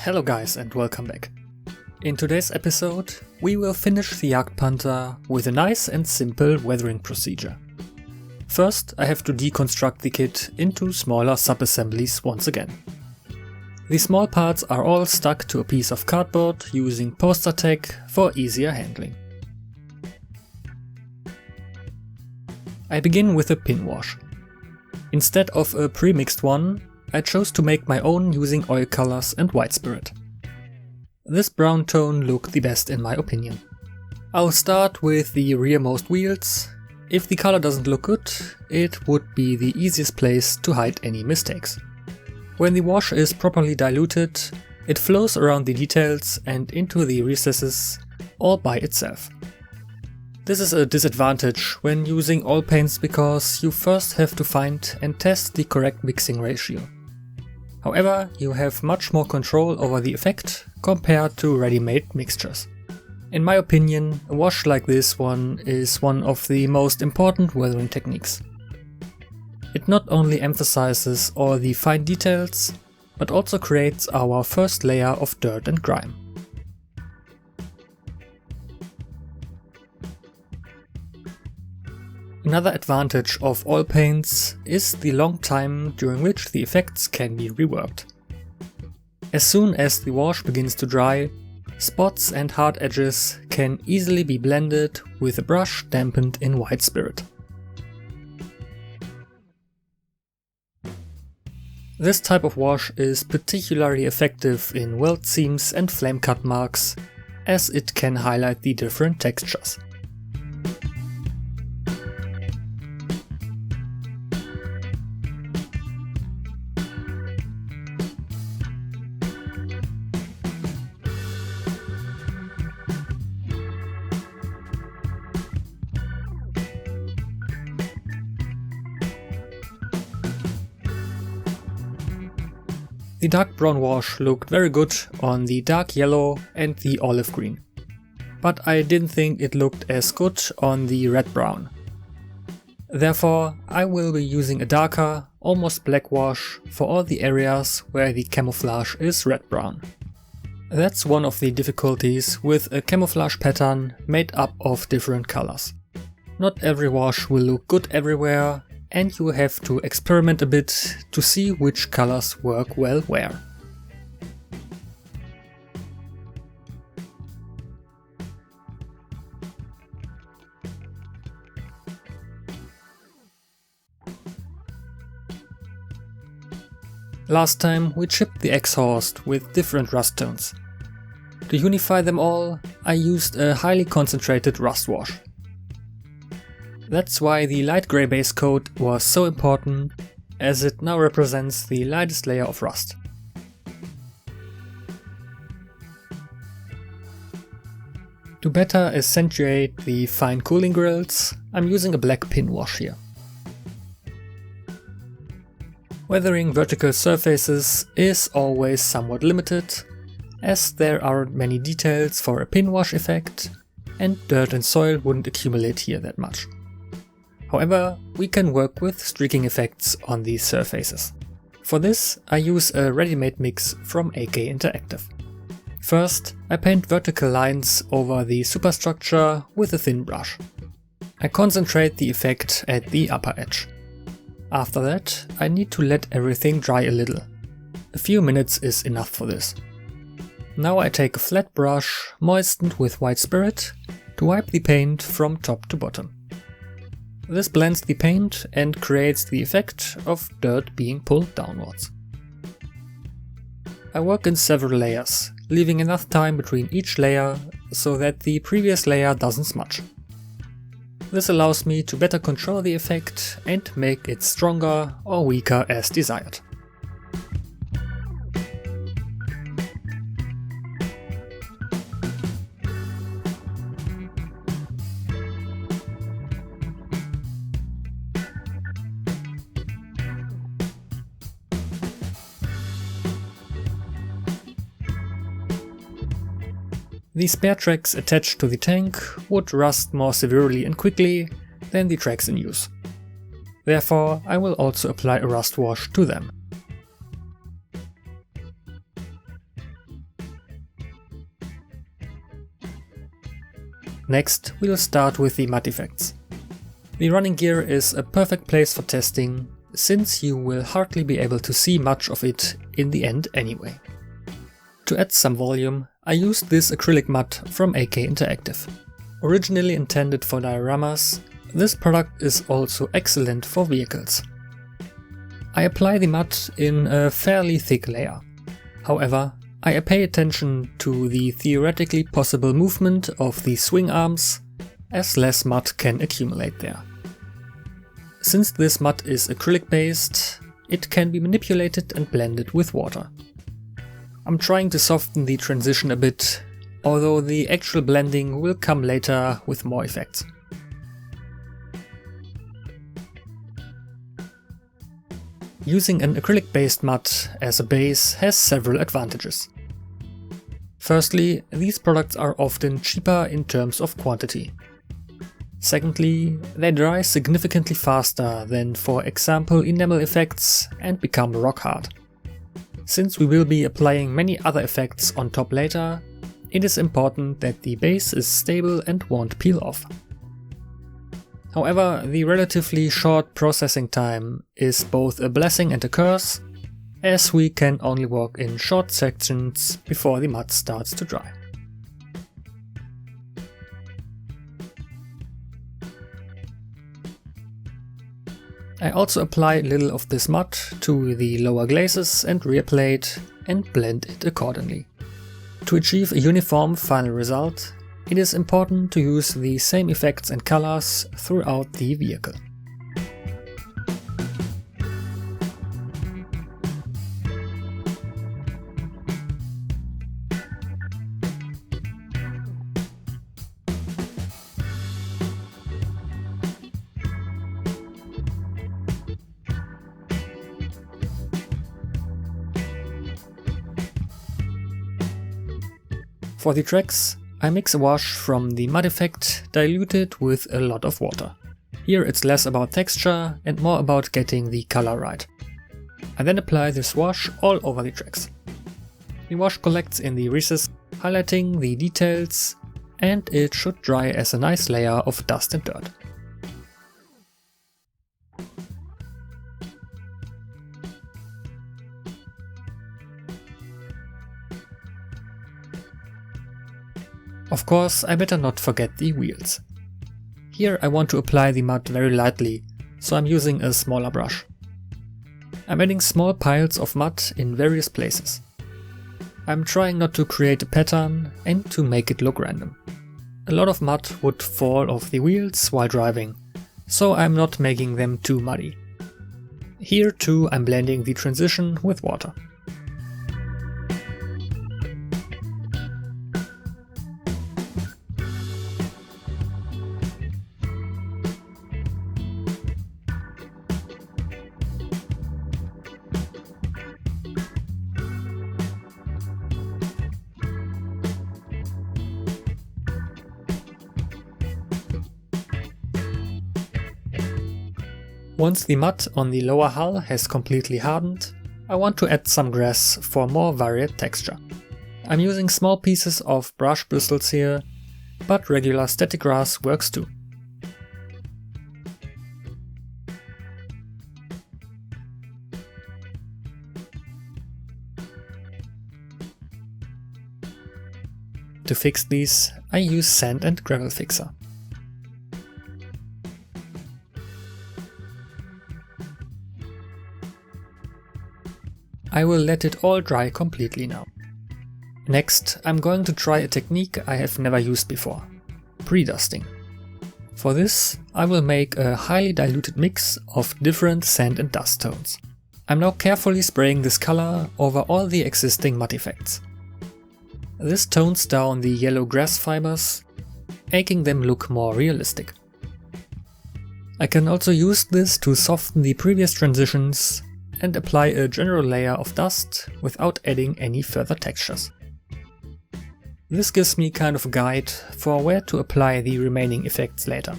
Hello guys and welcome back. In today's episode, we will finish the Jagdpanther with a nice and simple weathering procedure. First, I have to deconstruct the kit into smaller sub-assemblies once again. The small parts are all stuck to a piece of cardboard using poster tack for easier handling. I begin with a pinwash. Instead of a pre-mixed one, I chose to make my own using oil colors and white spirit. This brown tone looked the best in my opinion. I'll start with the rearmost wheels. If the color doesn't look good, it would be the easiest place to hide any mistakes. When the wash is properly diluted, it flows around the details and into the recesses all by itself. This is a disadvantage when using oil paints because you first have to find and test the correct mixing ratio. However, you have much more control over the effect compared to ready-made mixtures. In my opinion, a wash like this one is one of the most important weathering techniques. It not only emphasizes all the fine details, but also creates our first layer of dirt and grime. Another advantage of oil paints is the long time during which the effects can be reworked. As soon as the wash begins to dry, spots and hard edges can easily be blended with a brush dampened in white spirit. This type of wash is particularly effective in weld seams and flame cut marks, as it can highlight the different textures. The dark brown wash looked very good on the dark yellow and the olive green, but I didn't think it looked as good on the red brown. Therefore, I will be using a darker, almost black wash for all the areas where the camouflage is red brown. That's one of the difficulties with a camouflage pattern made up of different colors. Not every wash will look good everywhere, and you have to experiment a bit to see which colors work well where. Last time we chipped the exhaust with different rust tones. To unify them all, I used a highly concentrated rust wash. That's why the light grey base coat was so important, as it now represents the lightest layer of rust. To better accentuate the fine cooling grills, I'm using a black pinwash here. Weathering vertical surfaces is always somewhat limited, as there aren't many details for a pinwash effect, and dirt and soil wouldn't accumulate here that much. However, we can work with streaking effects on these surfaces. For this, I use a ready-made mix from AK Interactive. First, I paint vertical lines over the superstructure with a thin brush. I concentrate the effect at the upper edge. After that, I need to let everything dry a little. A few minutes is enough for this. Now I take a flat brush moistened with white spirit to wipe the paint from top to bottom. This blends the paint and creates the effect of dirt being pulled downwards. I work in several layers, leaving enough time between each layer so that the previous layer doesn't smudge. This allows me to better control the effect and make it stronger or weaker as desired. The spare tracks attached to the tank would rust more severely and quickly than the tracks in use. Therefore, I will also apply a rust wash to them. Next, we'll start with the matte effects. The running gear is a perfect place for testing, since you will hardly be able to see much of it in the end anyway. To add some volume, I used this acrylic matte from AK Interactive. Originally intended for dioramas, this product is also excellent for vehicles. I apply the matte in a fairly thick layer. However, I pay attention to the theoretically possible movement of the swing arms, as less matte can accumulate there. Since this matte is acrylic based, it can be manipulated and blended with water. I'm trying to soften the transition a bit, although the actual blending will come later with more effects. Using an acrylic-based matte as a base has several advantages. Firstly, these products are often cheaper in terms of quantity. Secondly, they dry significantly faster than, for example, enamel effects and become rock hard. Since we will be applying many other effects on top later, it is important that the base is stable and won't peel off. However, the relatively short processing time is both a blessing and a curse, as we can only work in short sections before the matte starts to dry. I also apply a little of this matte to the lower glazes and rear plate and blend it accordingly. To achieve a uniform final result, it is important to use the same effects and colors throughout the vehicle. For the tracks, I mix a wash from the mud effect diluted with a lot of water. Here it's less about texture and more about getting the color right. I then apply this wash all over the tracks. The wash collects in the recess, highlighting the details, and it should dry as a nice layer of dust and dirt. Of course, I better not forget the wheels. Here I want to apply the mud very lightly, so I'm using a smaller brush. I'm adding small piles of mud in various places. I'm trying not to create a pattern and to make it look random. A lot of mud would fall off the wheels while driving, so I'm not making them too muddy. Here too I'm blending the transition with water. Once the mud on the lower hull has completely hardened, I want to add some grass for more varied texture. I'm using small pieces of brush bristles here, but regular static grass works too. To fix these, I use sand and gravel fixer. I will let it all dry completely now. Next, I'm going to try a technique I have never used before: pre-dusting. For this, I will make a highly diluted mix of different sand and dust tones. I'm now carefully spraying this color over all the existing mud effects. This tones down the yellow grass fibers, making them look more realistic. I can also use this to soften the previous transitions and apply a general layer of dust without adding any further textures. This gives me kind of a guide for where to apply the remaining effects later.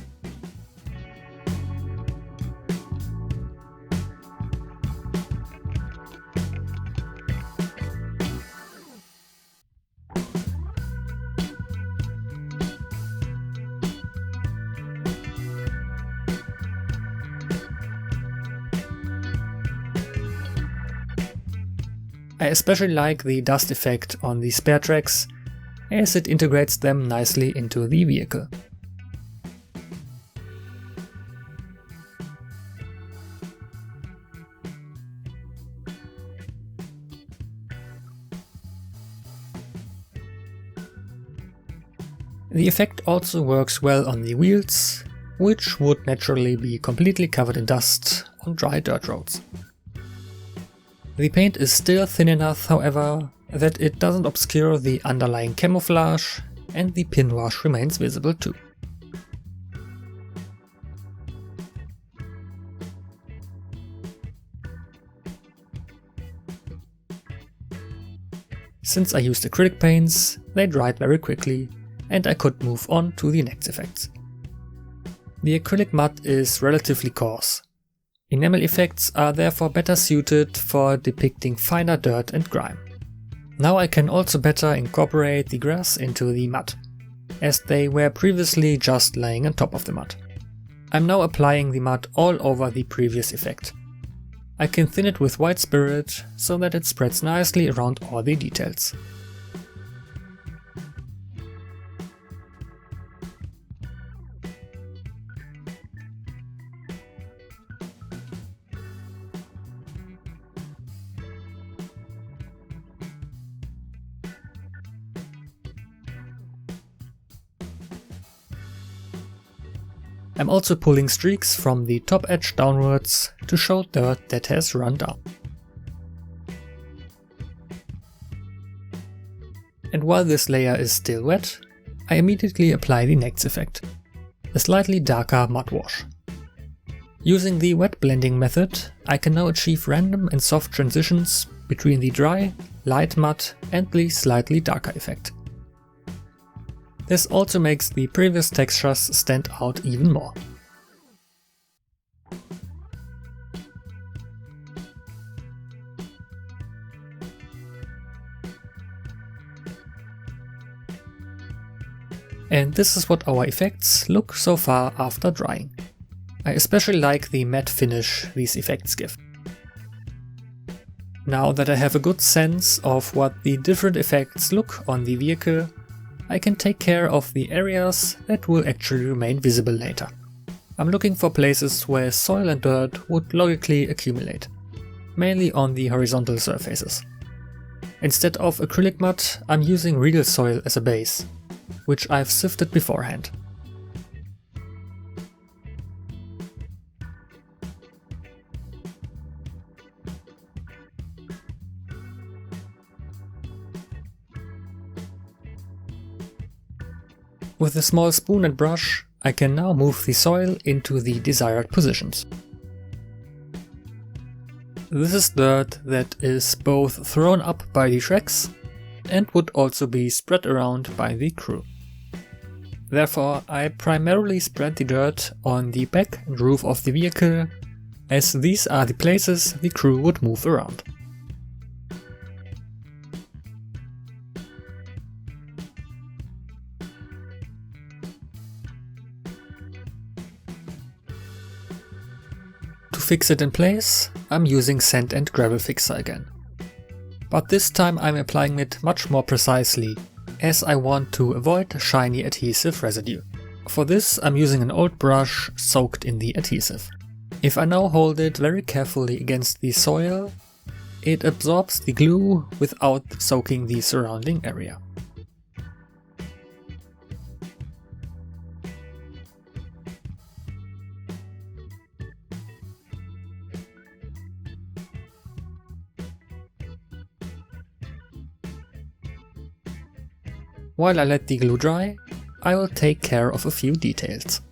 I especially like the dust effect on the spare tracks, as it integrates them nicely into the vehicle. The effect also works well on the wheels, which would naturally be completely covered in dust on dry dirt roads. The paint is still thin enough, however, that it doesn't obscure the underlying camouflage, and the pinwash remains visible too. Since I used acrylic paints, they dried very quickly, and I could move on to the next effects. The acrylic mud is relatively coarse. Enamel effects are therefore better suited for depicting finer dirt and grime. Now I can also better incorporate the grass into the mud, as they were previously just laying on top of the mud. I'm now applying the mud all over the previous effect. I can thin it with white spirit so that it spreads nicely around all the details. I'm also pulling streaks from the top edge downwards to show dirt that has run down. And while this layer is still wet, I immediately apply the next effect, a slightly darker mud wash. Using the wet blending method, I can now achieve random and soft transitions between the dry, light mud and the slightly darker effect. This also makes the previous textures stand out even more. And this is what our effects look so far after drying. I especially like the matte finish these effects give. Now that I have a good sense of what the different effects look on the vehicle, I can take care of the areas that will actually remain visible later. I'm looking for places where soil and dirt would logically accumulate, mainly on the horizontal surfaces. Instead of acrylic mud, I'm using real soil as a base, which I've sifted beforehand. With a small spoon and brush, I can now move the soil into the desired positions. This is dirt that is both thrown up by the tracks and would also be spread around by the crew. Therefore, I primarily spread the dirt on the back and roof of the vehicle, as these are the places the crew would move around. To fix it in place, I'm using sand and gravel fixer again. But this time I'm applying it much more precisely, as I want to avoid shiny adhesive residue. For this I'm using an old brush soaked in the adhesive. If I now hold it very carefully against the soil, it absorbs the glue without soaking the surrounding area. While I let the glue dry, I will take care of a few details.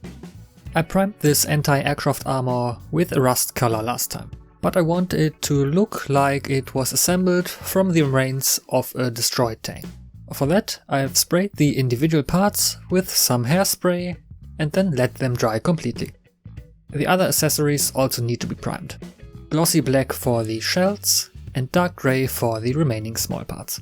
I primed this anti-aircraft armor with a rust color last time, but I want it to look like it was assembled from the remains of a destroyed tank. For that, I have sprayed the individual parts with some hairspray and then let them dry completely. The other accessories also need to be primed. Glossy black for the shells and dark grey for the remaining small parts.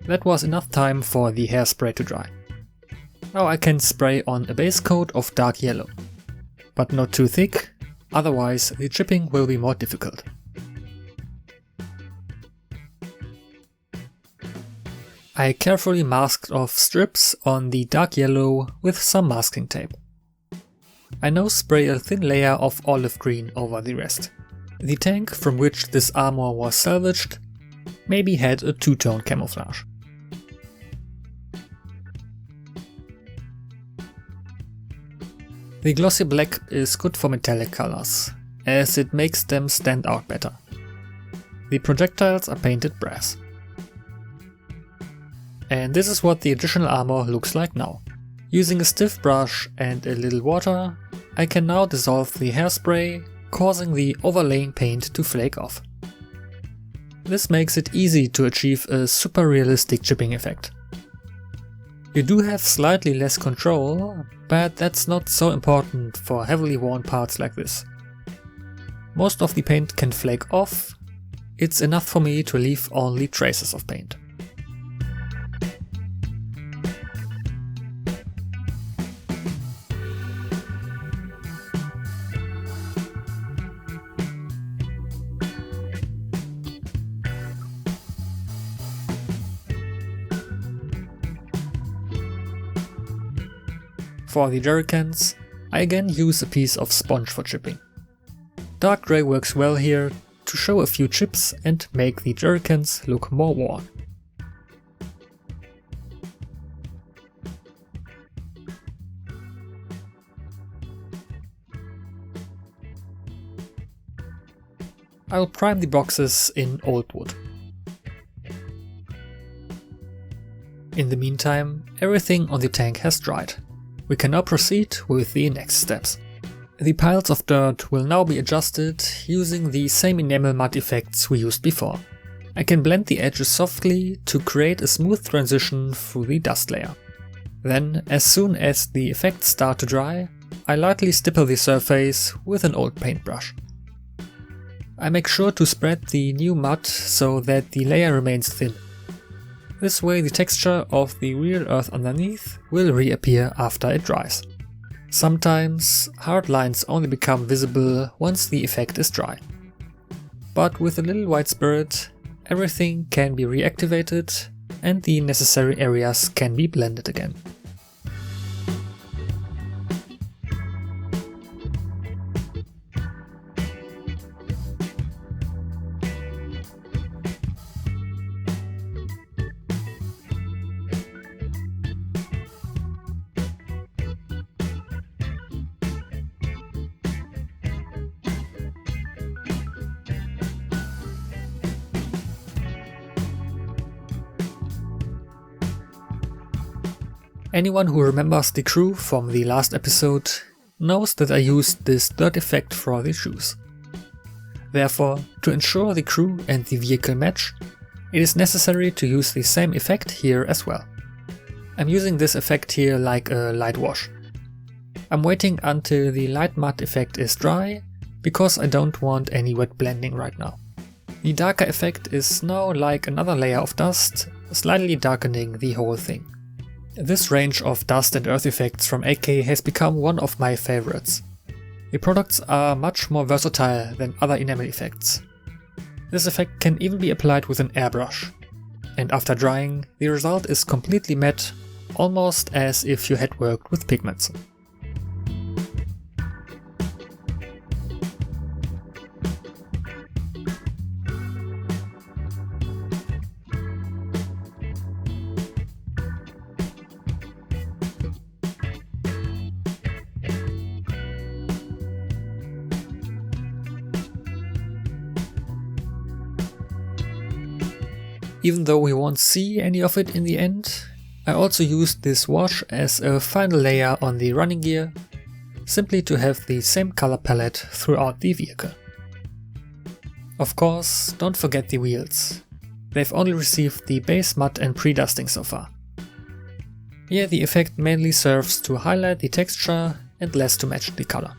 That was enough time for the hairspray to dry. Now I can spray on a base coat of dark yellow, but not too thick, otherwise the chipping will be more difficult. I carefully masked off strips on the dark yellow with some masking tape. I now spray a thin layer of olive green over the rest. The tank from which this armor was salvaged maybe had a two-tone camouflage. The glossy black is good for metallic colors, as it makes them stand out better. The projectiles are painted brass. And this is what the additional armor looks like now. Using a stiff brush and a little water, I can now dissolve the hairspray, causing the overlaying paint to flake off. This makes it easy to achieve a super realistic chipping effect. You do have slightly less control, but that's not so important for heavily worn parts like this. Most of the paint can flake off, it's enough for me to leave only traces of paint. For the jerrycans, I again use a piece of sponge for chipping. Dark grey works well here to show a few chips and make the jerrycans look more worn. I'll prime the boxes in old wood. In the meantime, everything on the tank has dried. We can now proceed with the next steps. The piles of dirt will now be adjusted using the same enamel mud effects we used before. I can blend the edges softly to create a smooth transition through the dust layer. Then, as soon as the effects start to dry, I lightly stipple the surface with an old paintbrush. I make sure to spread the new mud so that the layer remains thin. This way the texture of the real earth underneath will reappear after it dries. Sometimes hard lines only become visible once the effect is dry. But with a little white spirit, everything can be reactivated and the necessary areas can be blended again. Anyone who remembers the crew from the last episode knows that I used this dirt effect for the shoes. Therefore, to ensure the crew and the vehicle match, it is necessary to use the same effect here as well. I'm using this effect here like a light wash. I'm waiting until the light mud effect is dry, because I don't want any wet blending right now. The darker effect is now like another layer of dust, slightly darkening the whole thing. This range of dust and earth effects from AK has become one of my favorites. The products are much more versatile than other enamel effects. This effect can even be applied with an airbrush, and after drying, the result is completely matte, almost as if you had worked with pigments. Even though we won't see any of it in the end, I also used this wash as a final layer on the running gear, simply to have the same color palette throughout the vehicle. Of course, don't forget the wheels. They've only received the base mud and pre-dusting so far. Here the effect mainly serves to highlight the texture and less to match the color.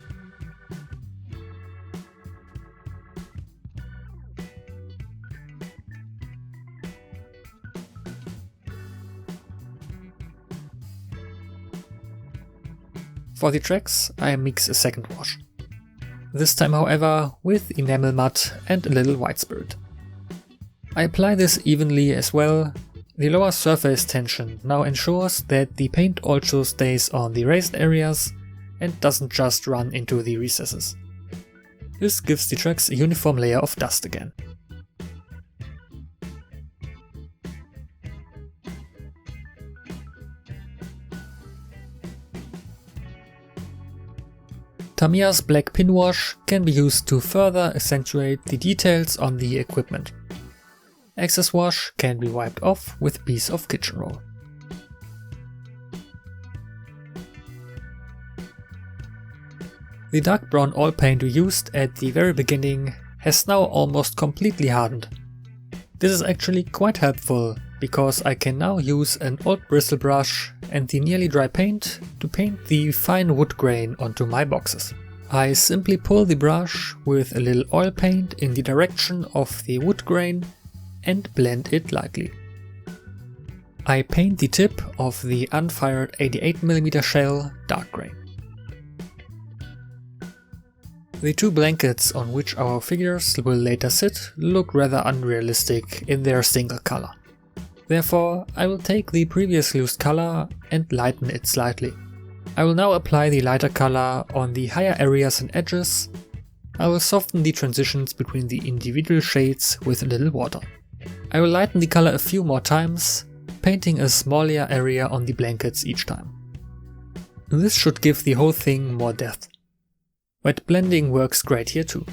For the tracks, I mix a second wash. This time, however, with enamel matte and a little white spirit. I apply this evenly as well. The lower surface tension now ensures that the paint also stays on the raised areas and doesn't just run into the recesses. This gives the tracks a uniform layer of dust again. Tamiya's black pinwash can be used to further accentuate the details on the equipment. Excess wash can be wiped off with a piece of kitchen roll. The dark brown oil paint we used at the very beginning has now almost completely hardened. This is actually quite helpful because I can now use an old bristle brush and the nearly dry paint to paint the fine wood grain onto my boxes. I simply pull the brush with a little oil paint in the direction of the wood grain and blend it lightly. I paint the tip of the unfired 88mm shell dark grey. The two blankets on which our figures will later sit look rather unrealistic in their single color. Therefore, I will take the previously used color and lighten it slightly. I will now apply the lighter color on the higher areas and edges. I will soften the transitions between the individual shades with a little water. I will lighten the color a few more times, painting a smaller area on the blankets each time. This should give the whole thing more depth. Wet blending works great here too.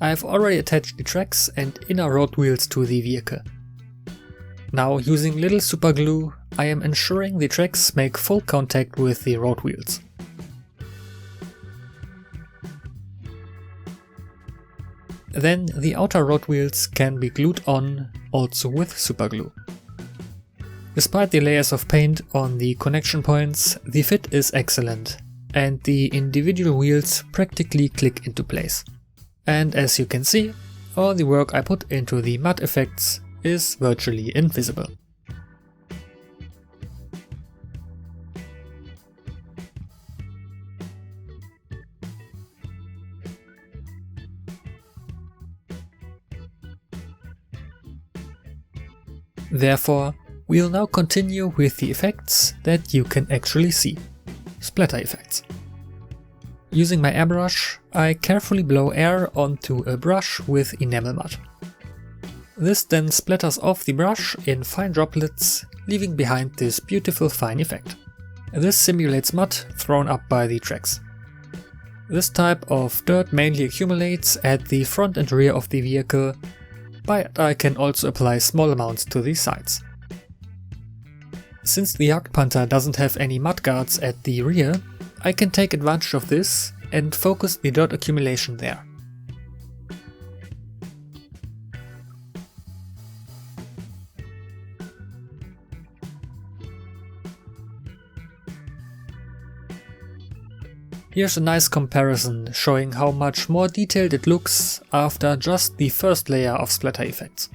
I have already attached the tracks and inner road wheels to the vehicle. Now, using little super glue, I am ensuring the tracks make full contact with the road wheels. Then the outer road wheels can be glued on, also with super glue. Despite the layers of paint on the connection points, the fit is excellent, and the individual wheels practically click into place. And as you can see, all the work I put into the matte effects is virtually invisible. Therefore, we'll now continue with the effects that you can actually see. Splatter effects. Using my airbrush, I carefully blow air onto a brush with enamel mud. This then splatters off the brush in fine droplets, leaving behind this beautiful fine effect. This simulates mud thrown up by the tracks. This type of dirt mainly accumulates at the front and rear of the vehicle, but I can also apply small amounts to the sides. Since the Jagdpanther doesn't have any mud guards at the rear, I can take advantage of this and focus the dirt accumulation there. Here's a nice comparison showing how much more detailed it looks after just the first layer of splatter effects.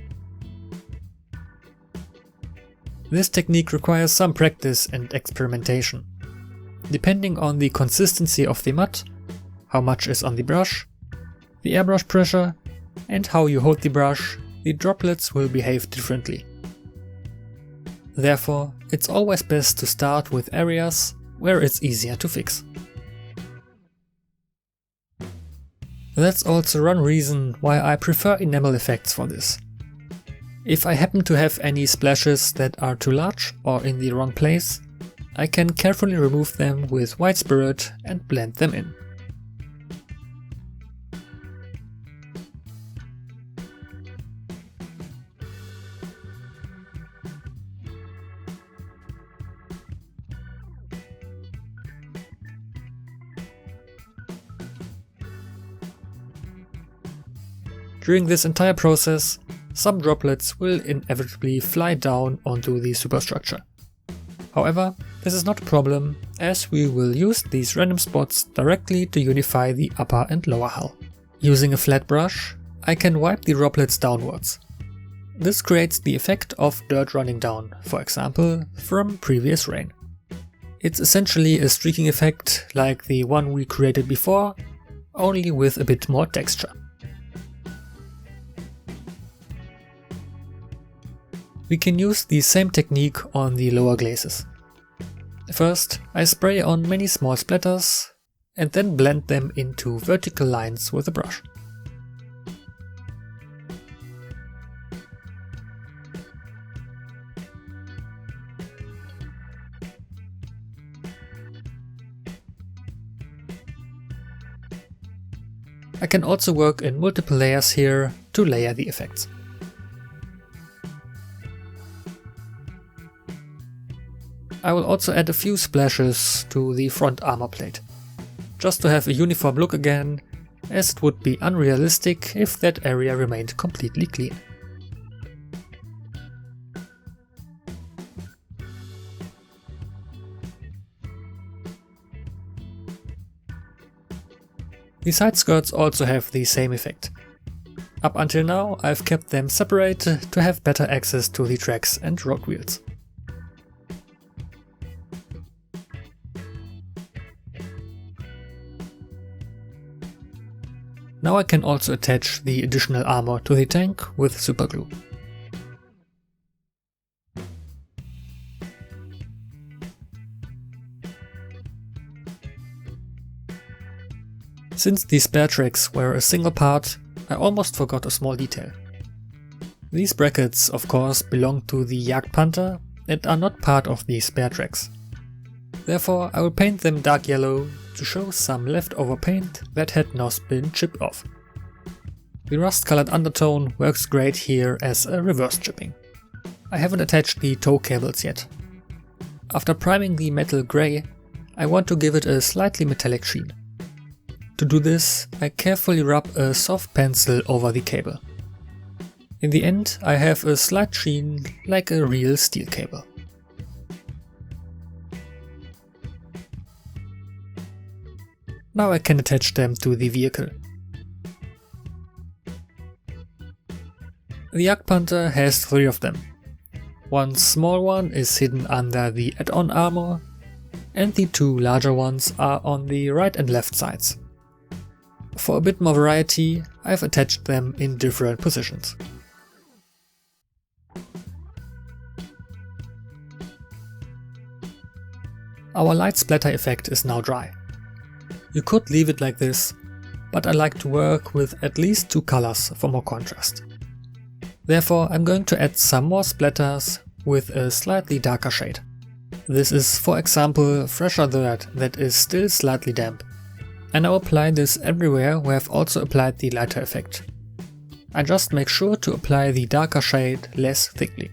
This technique requires some practice and experimentation. Depending on the consistency of the mud, how much is on the brush, the airbrush pressure, and how you hold the brush, the droplets will behave differently. Therefore, it's always best to start with areas where it's easier to fix. That's also one reason why I prefer enamel effects for this. If I happen to have any splashes that are too large or in the wrong place, I can carefully remove them with white spirit and blend them in. During this entire process, some droplets will inevitably fly down onto the superstructure. However, this is not a problem, as we will use these random spots directly to unify the upper and lower hull. Using a flat brush, I can wipe the droplets downwards. This creates the effect of dirt running down, for example, from previous rain. It's essentially a streaking effect like the one we created before, only with a bit more texture. We can use the same technique on the lower glazes. First, I spray on many small splatters and then blend them into vertical lines with a brush. I can also work in multiple layers here to layer the effects. I will also add a few splashes to the front armor plate, just to have a uniform look again, as it would be unrealistic if that area remained completely clean. The side skirts also have the same effect. Up until now I've kept them separate to have better access to the tracks and road wheels. Now I can also attach the additional armor to the tank with superglue. Since the spare tracks were a single part, I almost forgot a small detail. These brackets of course belong to the Jagdpanther and are not part of the spare tracks. Therefore I will paint them dark yellow to show some leftover paint that had not been chipped off. The rust colored undertone works great here as a reverse chipping. I haven't attached the tow cables yet. After priming the metal grey, I want to give it a slightly metallic sheen. To do this, I carefully rub a soft pencil over the cable. In the end, I have a slight sheen like a real steel cable. Now I can attach them to the vehicle. The Jagdpanther has 3 of them. One small one is hidden under the add-on armor, and the 2 larger ones are on the right and left sides. For a bit more variety, I've attached them in different positions. Our light splatter effect is now dry. You could leave it like this, but I like to work with at least 2 colors for more contrast. Therefore I'm going to add some more splatters with a slightly darker shade. This is for example fresher dirt that is still slightly damp. And I'll apply this everywhere where I've also applied the lighter effect. I just make sure to apply the darker shade less thickly.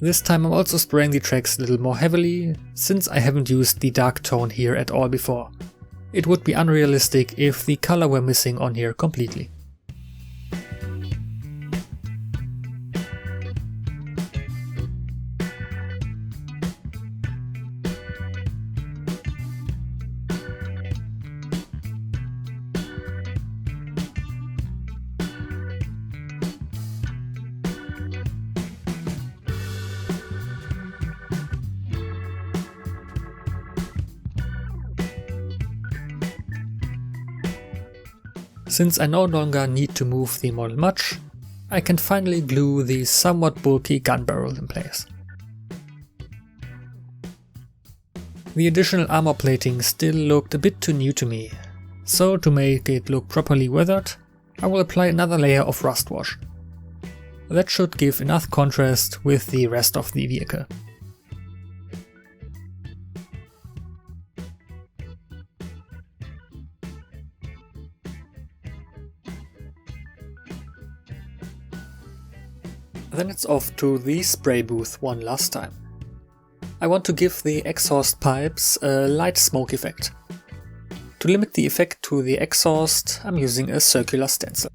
This time I'm also spraying the tracks a little more heavily, since I haven't used the dark tone here at all before. It would be unrealistic if the color were missing on here completely. Since I no longer need to move the model much, I can finally glue the somewhat bulky gun barrel in place. The additional armor plating still looked a bit too new to me, so to make it look properly weathered, I will apply another layer of rust wash. That should give enough contrast with the rest of the vehicle. Then it's off to the spray booth one last time. I want to give the exhaust pipes a light smoke effect. To limit the effect to the exhaust, I'm using a circular stencil.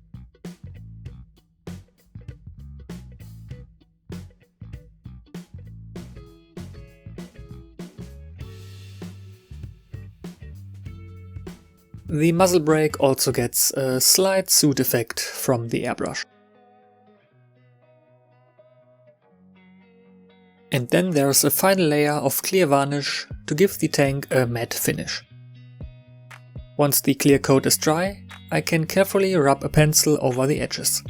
The muzzle brake also gets a slight soot effect from the airbrush. And then there's a final layer of clear varnish to give the tank a matte finish. Once the clear coat is dry, I can carefully rub a pencil over the edges.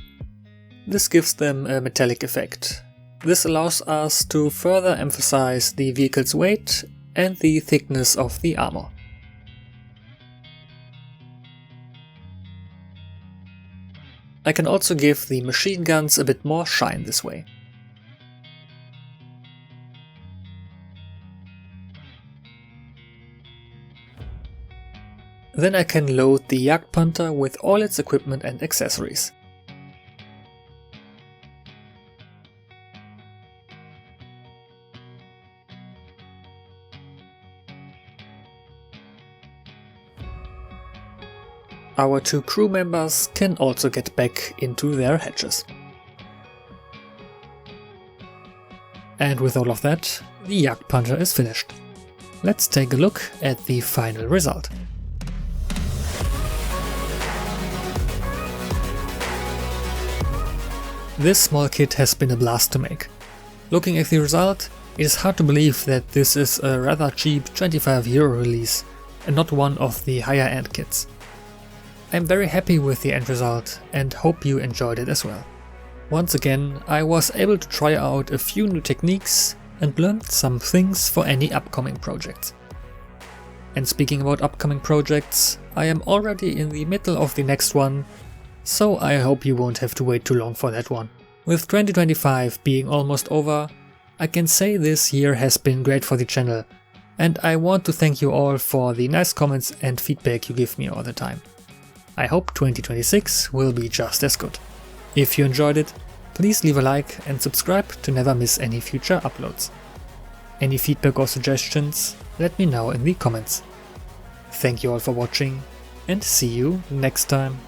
This gives them a metallic effect. This allows us to further emphasize the vehicle's weight and the thickness of the armor. I can also give the machine guns a bit more shine this way. Then I can load the Jagdpanther with all its equipment and accessories. Our two crew members can also get back into their hatches. And with all of that, the Jagdpanther is finished. Let's take a look at the final result. This small kit has been a blast to make. Looking at the result, it is hard to believe that this is a rather cheap €25 release and not one of the higher end kits. I'm very happy with the end result and hope you enjoyed it as well. Once again, I was able to try out a few new techniques and learned some things for any upcoming projects. And speaking about upcoming projects, I am already in the middle of the next one, so I hope you won't have to wait too long for that one. With 2025 being almost over, I can say this year has been great for the channel, and I want to thank you all for the nice comments and feedback you give me all the time. I hope 2026 will be just as good. If you enjoyed it, please leave a like and subscribe to never miss any future uploads. Any feedback or suggestions, let me know in the comments. Thank you all for watching, and see you next time.